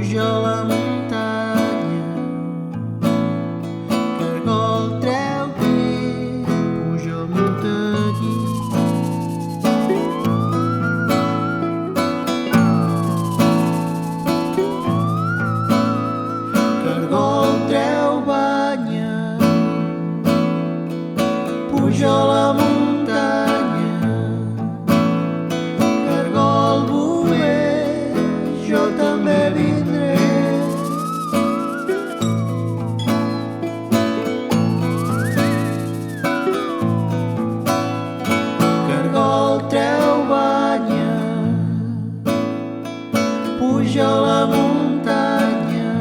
puja a la muntanya. Cargol, treu, puja al muntanyí. Cargol, treu, banya, puja a la muntanya. Cargol, bover, jo també vindré. Cargol, treu, banya, puja a la muntanya.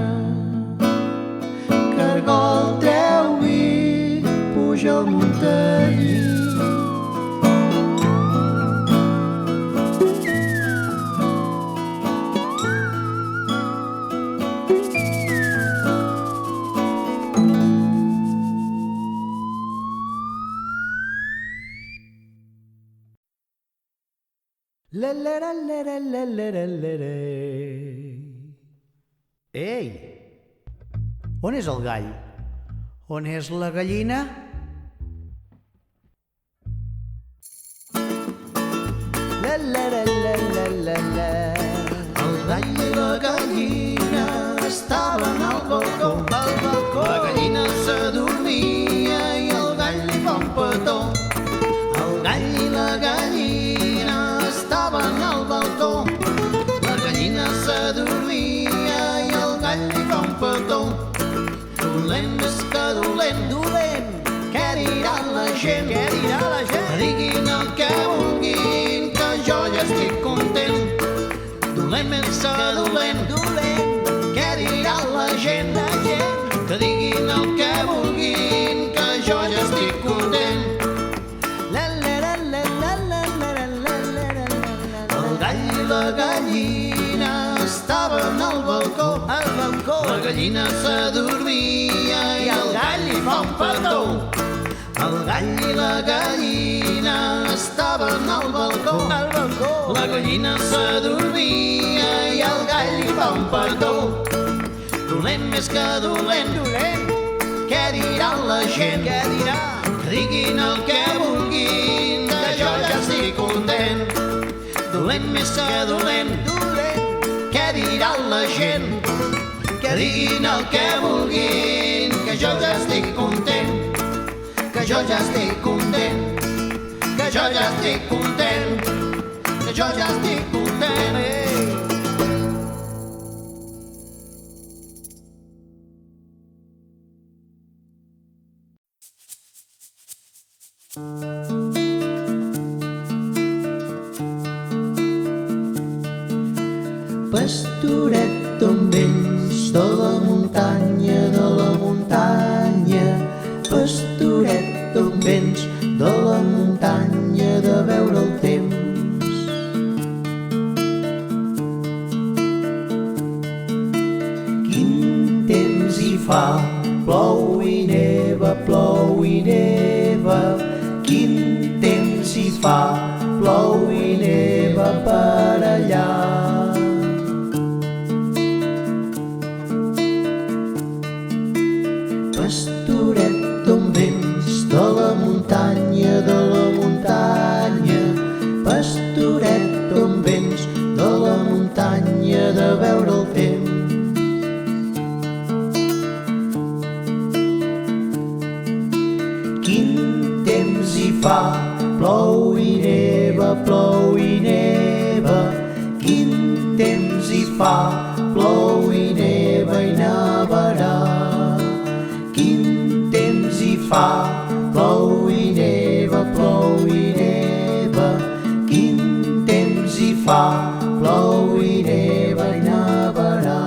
Cargol, treu, puja al muntanyí. Ei, on és el gall? On és la gallina? El gall i la gallina estaven al balcó. La gallina s'adormia i el gall li fa un petó. El gall i la gallina estaven al balcó. La gallina s'adormia i el gall li fa un petó. Dolent més que dolent, dolent, què dirà la gent? Què dirà la gent? Diguin el que vulguin, que jo ja estic content. Dolent més que dolent, dolent, què dirà la gent? Que diguin el que vulguin, que jo ja estic content. El gall i la gallina estaven al balcó. La gallina s'adormia i el gall li fa un petó. El gall i la gallina estaven al balcó. La gallina s'adormia i el gall li fa un petó. Dolent més que dolent, dolent, què dirà la gent? Què dirà? Que diguin el que vulguin, que jo ja estic content. Dolent més que dolent, dolent, què dirà la gent? Que diguin el que vulguin, que jo ja estic content. Que jo ja estic content. Que jo ja estic content. Que jo ja estic content. Pastoret, d'on vens? De la muntanya, de la muntanya. Pastoret, d'on vens? De la muntanya, de veure el temps. Quin temps hi fa? Plou i neva, plou i neva. Quin temps hi fa? Plou i neva per allà. Pastoret, d'on vens? De la muntanya, de la muntanya. Pastoret, d'on vens? De la muntanya, de veure el temps. Quin temps hi fa? Plou i neva, plou i neva. Quin temps hi fa? Plou i neva i nevarà. Quin temps hi fa? Plou i neva, plou i neva. Quin temps hi fa? Plou i neva i nevarà.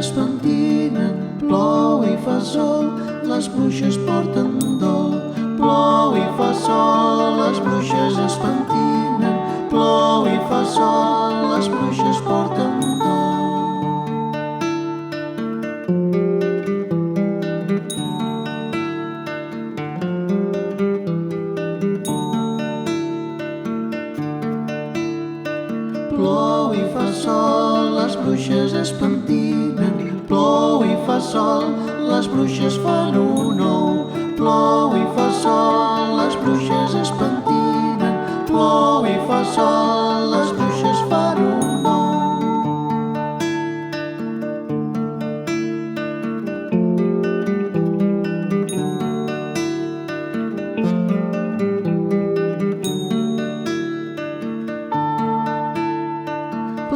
es pentinen, plou i fa sol, les bruixes porten dol. Plou i fa sol, les bruixes es pentinen, plou i fa sol, les bruixes porten dol. Plou i fa sol, les bruixes es pentinen, plou i fa sol, les bruixes fan un ou. Plou i fa sol, les bruixes es pentinen, plou i fa sol, les bruixes fan un ou.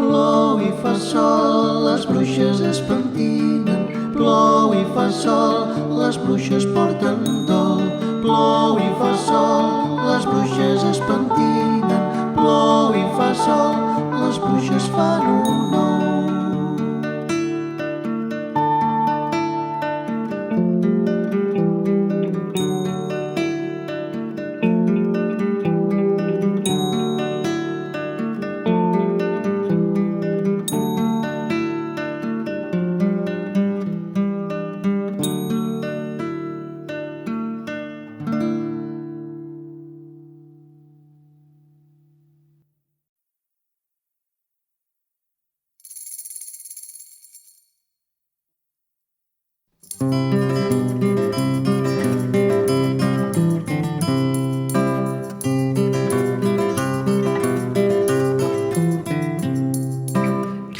Plou i fa sol, les bruixes es pentinen, plou i fa sol, les bruixes porten dol. Plou i fa sol, les bruixes es pentinen, plou i fa sol, les bruixes fan un ou.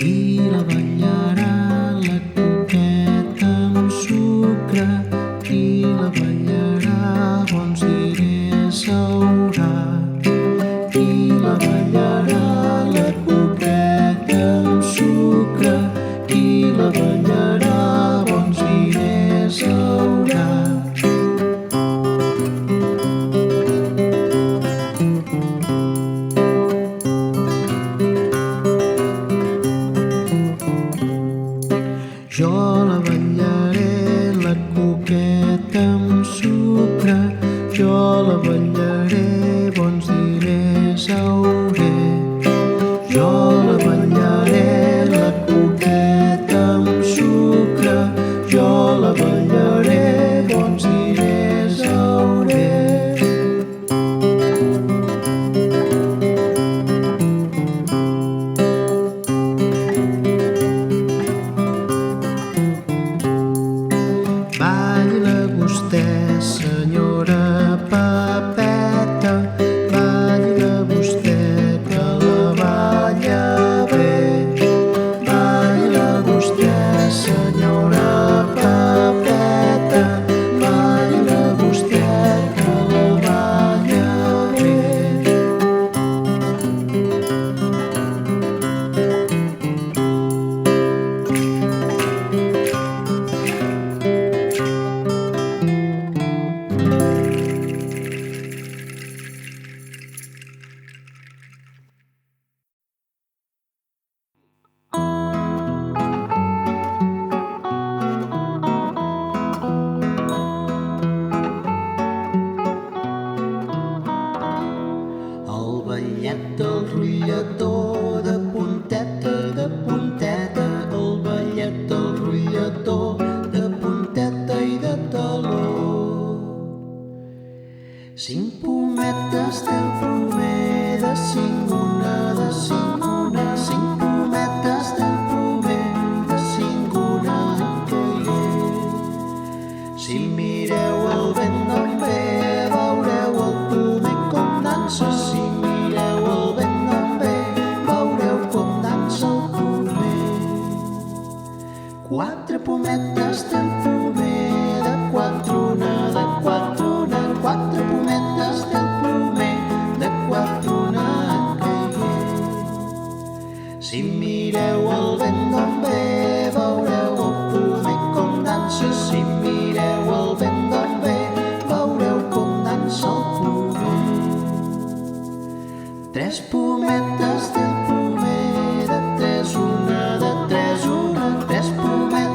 Qui la ballarà, la coqueta amb sucre? Qui la ballarà, bons diners haurà. Qui la ballarà, la coqueta amb sucre? Qui la ballarà, bons diners haurà. Jo la ballaré, la coqueta amb sucre. Jo la ballaré, bons diners hauré. Jo la ballaré, la coqueta amb sucre. Jo la ballaré, bons diners hauré. Balla vostè, senyora Pepeta, balla vostè que la balla bé. Balla vostè, senyora Pepeta, balla vostè que la balla bé. El ballet del rotllador, de punteta, el ballet del rotllador, de punteta i de taló. 5 pometes del pomer, de 5 una, de 5 una. 5 pometes del pomer, de 5 una en caigué. Si mireu el vent d'on ve, veureu el pomer com dansa. Si mireu el vent d'on ve, veureu com dansa el pomer. 4 pometes del pomer, de 4 una, de 4 una. 4 pometes del pomer, de 4 una en caigué. Si mireu el vent d'on ve, veureu el pomer com dansa. Si mireu el vent d'on ve, veureu com dansa el pomer. 3 pometes del pomer, de 3 una, de 3 una. 3 pometes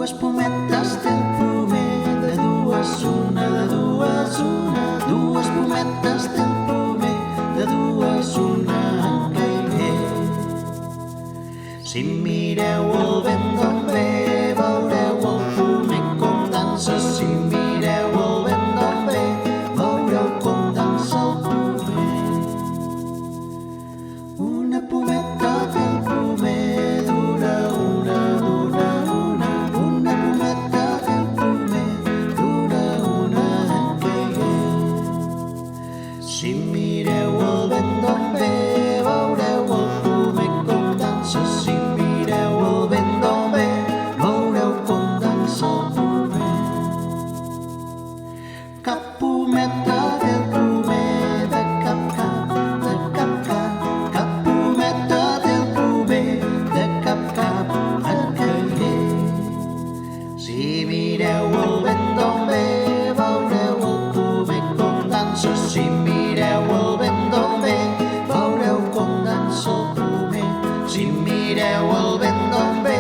Dues pometes té el pomer, de dues una, de dues una. Dues pometes té el pomer, de dues una en caigué. Si mireu el vent d'on ve, veureu el pomer com dansa. Si mireu el vent d'on ve, veureu com dansa el pomer. Una pometa té el pomer, dura una, dura una. Una pometa té el pomer, dura una en caigué. Si mireu el vent d'on ve, veureu el pomer com dansa. Si mireu el vent d'on ve, veureu com dansa el pomer. Cap pometa té el pomer, de cap cap, de cap cap. Cap pometa té el pomer, de cap cap en caigué. Si mireu el vent d'on ve, veureu el pomer com dansa. Si mireu el vent d'on ve, veureu com dansa el pomer. Si mireu el vent d'on ve,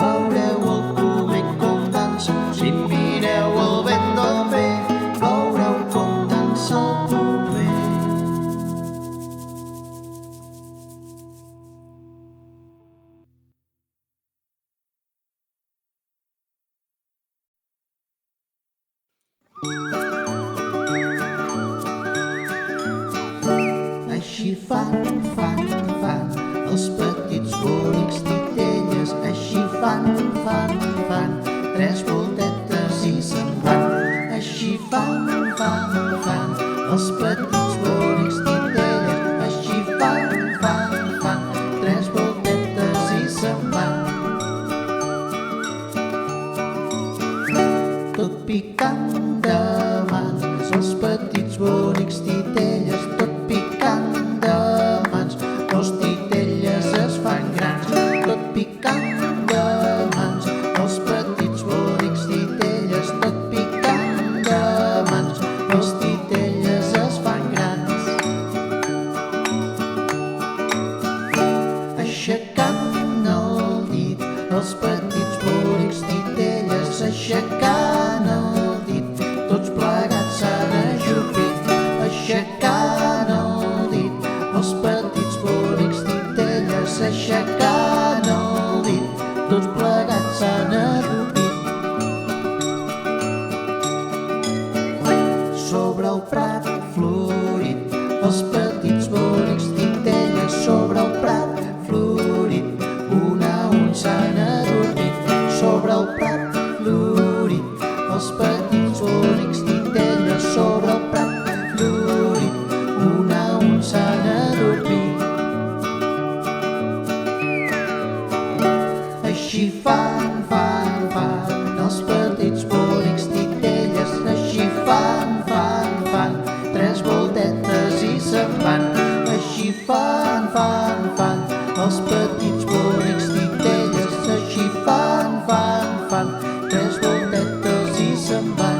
veureu el pomer com dansa. Si mireu el vent d'on ve, veureu com dansa el pomer. Així fan, fan, fan els petits bonics titelles. Així fan, fan, fan tres voltetes i se'n van. Així fan, fan, fan els petits bonics titelles. Així fan, fan, fan tres voltetes i se'n van. Tot picant de mans els petits bonics titelles. Tot picant de mans els titelles es fan grans. Tot picant de mans els petits bonics titelles. Tot picant de mans els titelles es fan grans. Aixecant el dit els petits bonics titelles. Aixecant el dit tots plegats s'han ajupit. Aixecant el dit els petits bonics titelles. Aixecant el dit tots plegats s'han ajupit. Sobre el prat florit els petits bonics titelles. Sobre el prat florit un a un s'han adormit. Sobre el prat florit els petits bonics titelles. Sobre el prat florit un a un s'han adormit. Així fan, fan, fan els petits bonics titelles. Així fan, fan, fan tres voltetes i se'n van. Així fan, fan, fan els petits bonics titelles. Així fan, fan, fan tres voltetes i se'n van.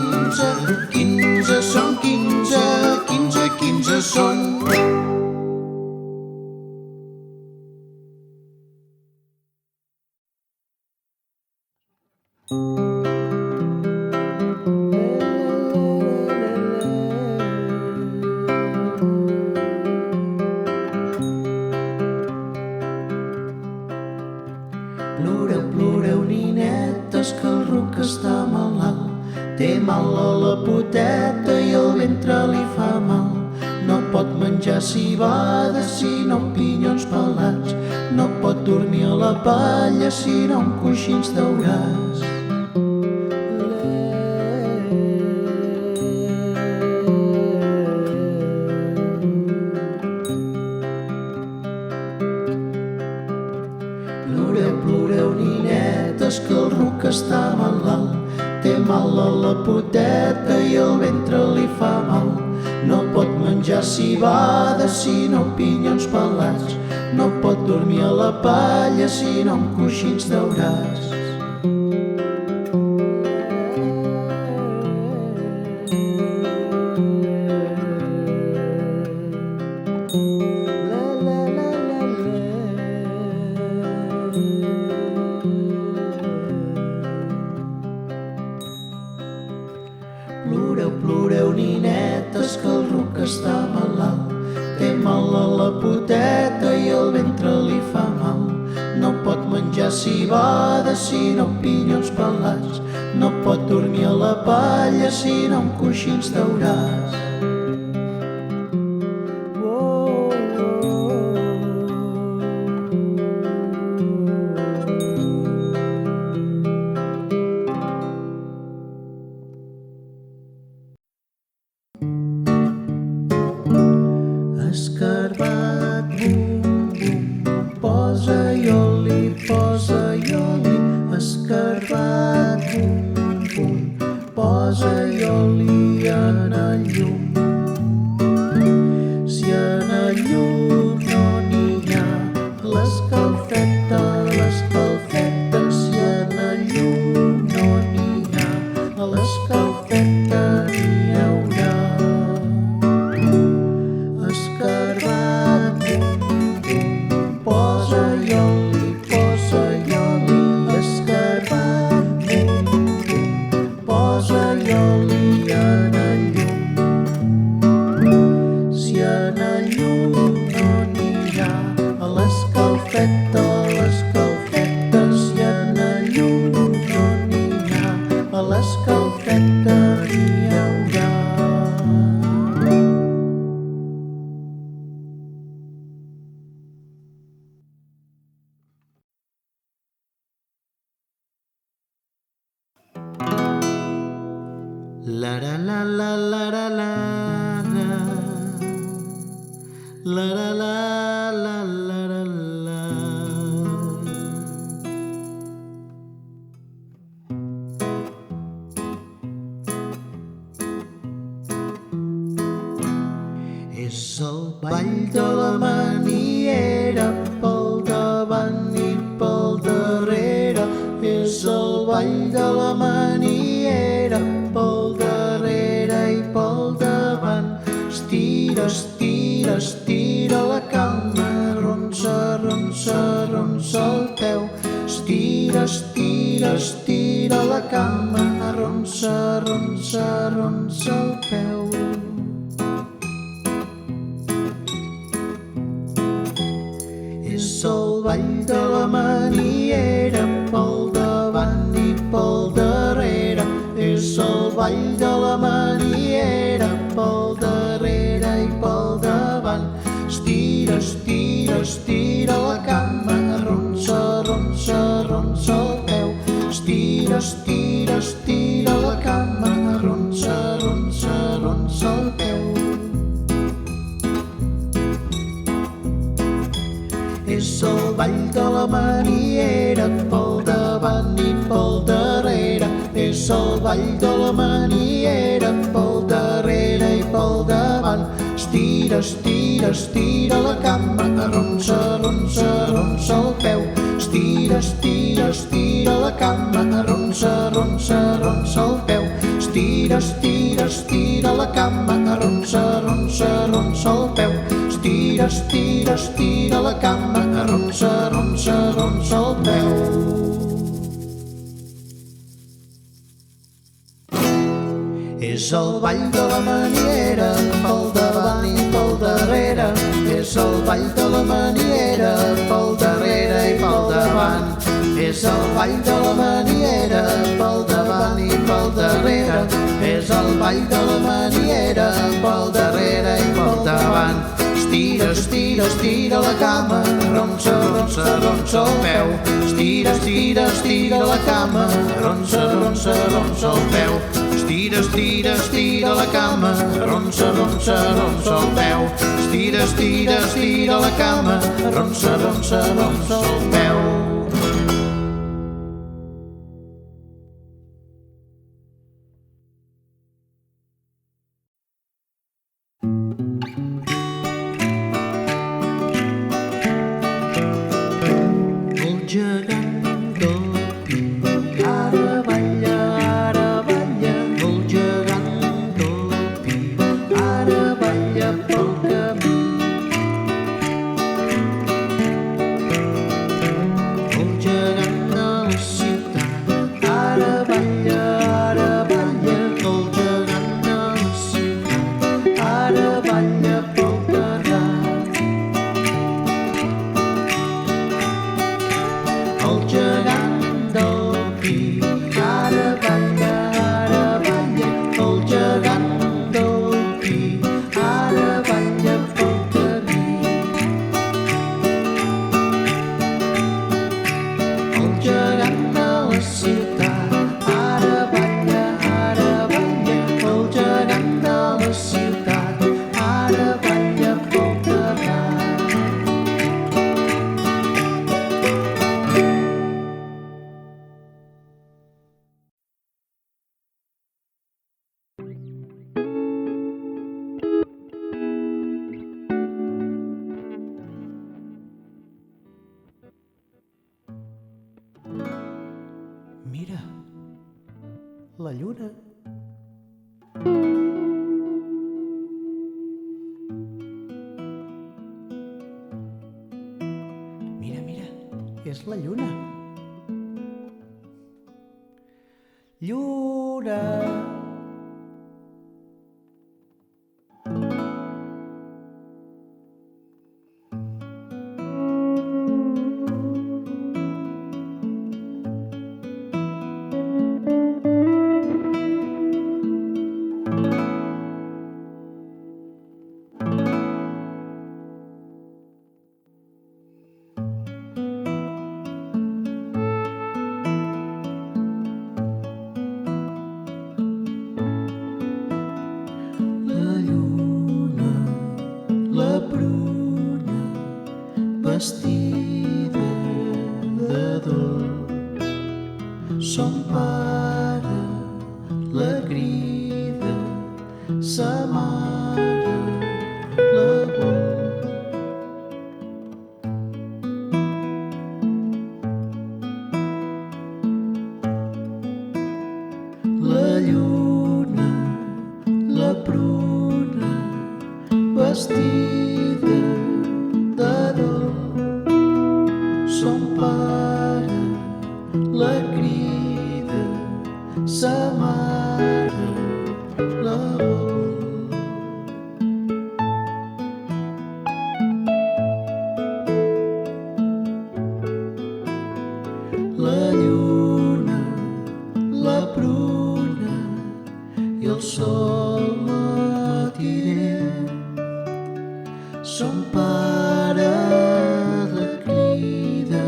Té mal a la poteta i el ventre li fa mal. No pot menjar civada sinó pinyons pelats. No pot dormir a la palla sinó amb coixins daurats. Ploreu, ploreu, ninetes, que el ruc està malalt. Té mal a la poteta i el ventre li fa mal. No pot menjar civada sinó pinyons pelats. No pot dormir a la palla sinó amb coixins daurats. Ploreu, ploreu, ninetes, que el ruc està malalt. Té mal a la poteta i el ventre li fa mal. No pot menjar civada sinó pinyons pelats. No pot dormir a la palla sinó amb coixins daurats. Escarbat, bum, bum, posa-hi oli, escarbat, bum, bum, posa-hi oli en el llum. Si en el llum no n'hi ha, l'escalfeta, l'escalfeta. Si en el llum no n'hi ha, l'escalfeta n'hi haurà. Escarbat, bum, bum, posa-hi oli, escarbat, bum, bum, posa-hi oli en el llum. Si en el llum no n'hi ha, l'escalfeta, l'escalfeta. Si en el llum no n'hi ha, l'escalfeta n'hi haurà. La la la la la la la la la la la la la. És el ball de la maniera, pel davant i pel darrere. És el ball de la maniera, pel darrere i pel davant. Estira, estira, estira la cama, ronsa, ronsa, ronsa el peu. Estira, estira, estira la cama, ronsa, ronsa, ronsa el peu. És el ball de la maniera, pel davant i pel darrere. És el ball de la maniera, pel darrere i pel davant. Estira, estira, estira la cama, ronsa, ronsa, ronsa el peu. Estira, estira, estira la cama, ronsa, ronsa, ronsa el peu. És el ball de la maniera, pel davant i pel darrere. És el ball de la maniera, pel darrere i pel davant. Estira, estira, estira la cama, ronsa, ronsa, ronsa el peu. Estira, estira, estira la cama, ronsa, ronsa, ronsa el peu. Estira, estira, estira la cama, ronsa, ronsa, ronsa el peu. Estira, estira, estira la cama, ronsa, ronsa, ronsa el peu. És el ball de la maniera, pel davant i pel darrere. És el ball de la maniera, pel darrere i pel davant. És el ball de la maniera, pel davant i pel pel darrere, és el ball de la maniera, pel darrere i pel davant. Estira, estira, estira la cama, ronsa, ronsa, ronsa el peu. Estira, estira, estira la cama, ronsa, ronsa, ronsa el peu. Estira, estira, estira la cama, ronsa, ronsa, ronsa el peu. Estira, estira, estira la cama, ronsa, ronsa, ronsa el peu. Mira, la lluna. Mira, mira, és la lluna. Lluna. Vestida de dol, son pare la crida, sa mare la vol. La lluna, la pruna, vestida de dol, son pare la crida, sa mare la vol. La lluna, la pruna i el sol matiner, son pare la crida,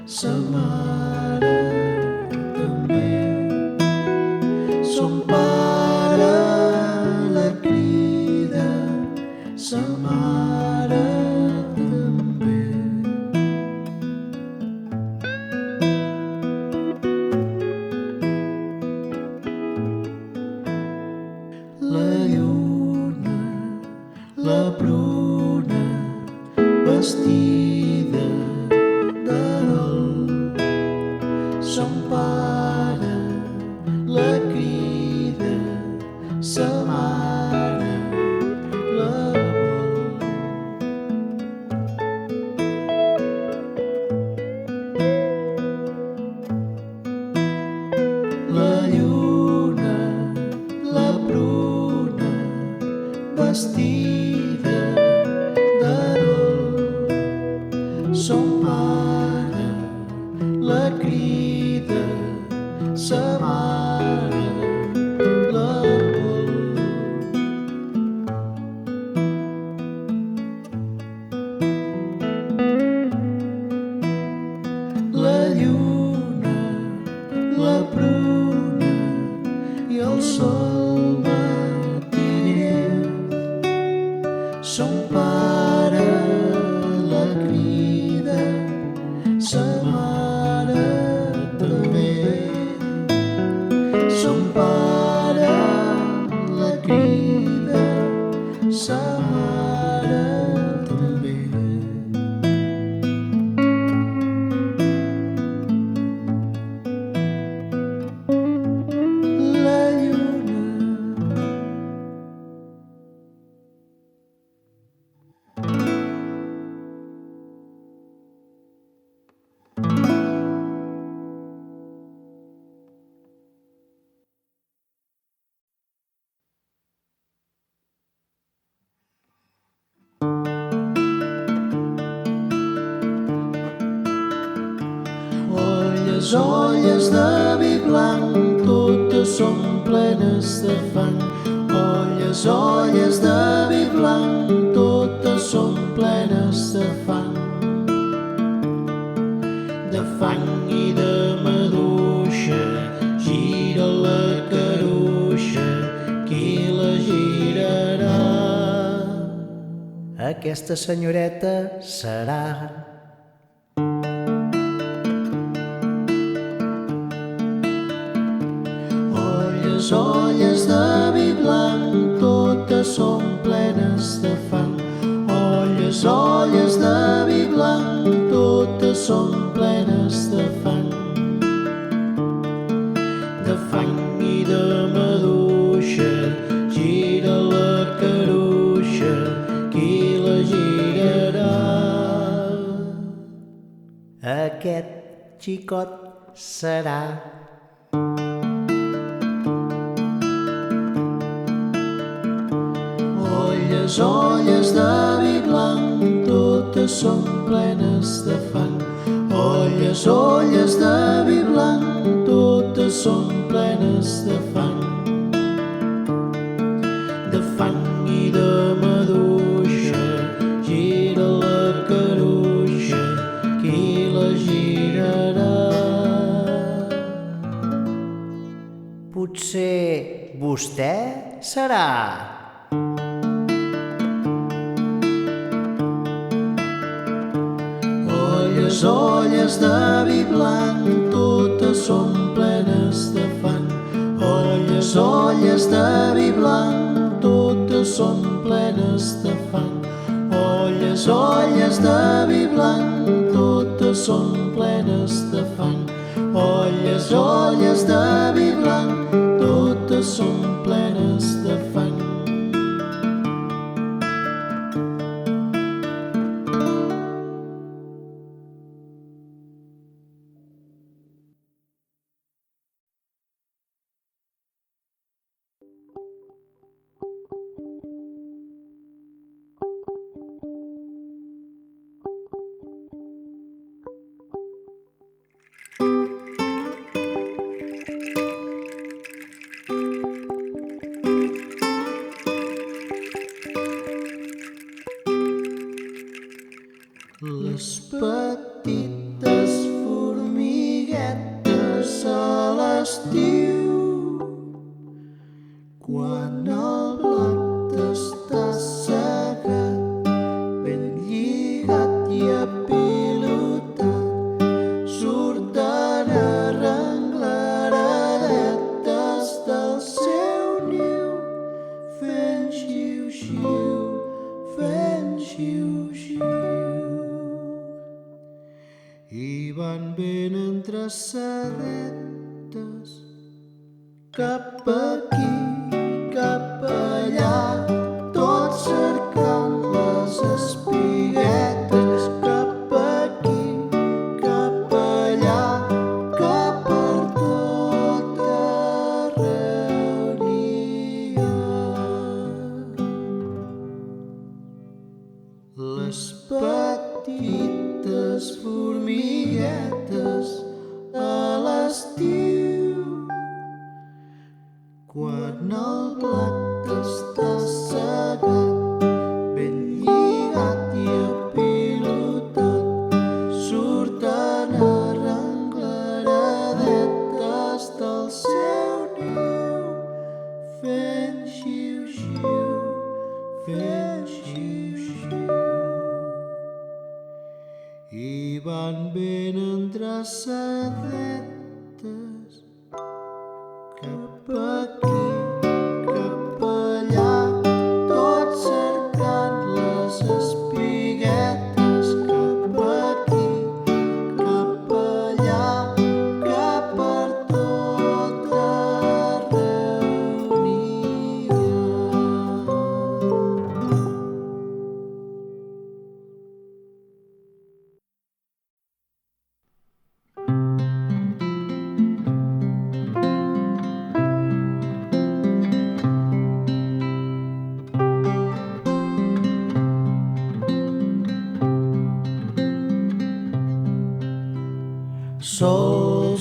sa mare també. Son pare la crida, sa mare també. La lluna, la pruna, vestida de dol, son pare la crida, sa mare la vol. La lluna, la pruna, vestida de dol, son pare la crida, sa mare les olles de vi blanc totes són plenes de fang. Olles de vi blanc totes són plenes de fang. De fang i de maduixa, gira la caruixa, qui la girarà? Aquesta senyoreta serà. Olles de vi blanc totes són plenes de fang. Olles de vi blanc totes són plenes de fang. De fang i de maduixa, gira la caruixa, qui la girarà? Aquest xicot serà. Olles de vi blanc totes són plenes de fang. Olles de vi blanc totes són plenes de fang. De fang i de maduixa, gira la caruixa, qui la girarà? Potser vostè serà. Olles de vi blanc totes són plenes de fang. Olles de vi blanc totes són plenes de fang. Olles de vi blanc totes són plenes de fang. Olles de vi blanc totes són plenes de fang. Les petites formiguetes a l'estiu, quan el blat està segat, ben lligat i apilotat, surten arrengleredetes del seu niu, fent xiu-xiu, fent xiu-xiu. I van ben entresadetes, cap aquí, cap allà, tots cercant les espiguetes, cap aquí, cap allà, que per tot arreu n'hi ha. Les petites formiguetes a l'estiu, quan el blat està segat, ben lligat i apilotat, surten arrengleredetes del seu niu, fent xiu-xiu, fent xiu-xiu. I van ben entresadetes, cap aquí, cap allà, tots cercant les espiguetes, cap aquí, cap allà, que per tot arreu n'hi ha. Sol,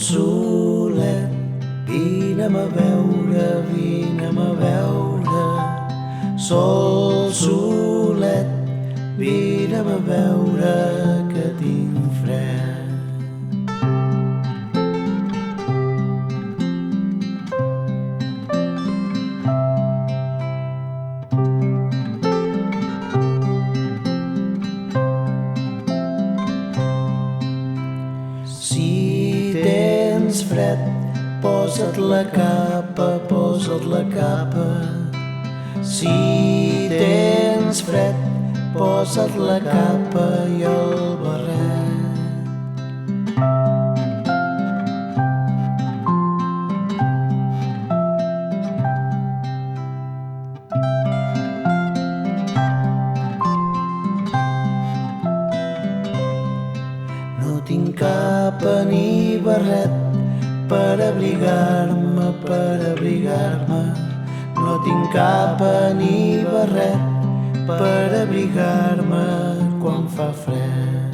Sol, solet, vine'm a veure que tinc fred. Si tens fred, posa't la capa, posa't la capa. Si tens fred, posa't la capa i el barret. No tinc capa ni barret per abrigar-me, per abrigar-me. No tinc capa ni barret per abrigar-me quan fa fred.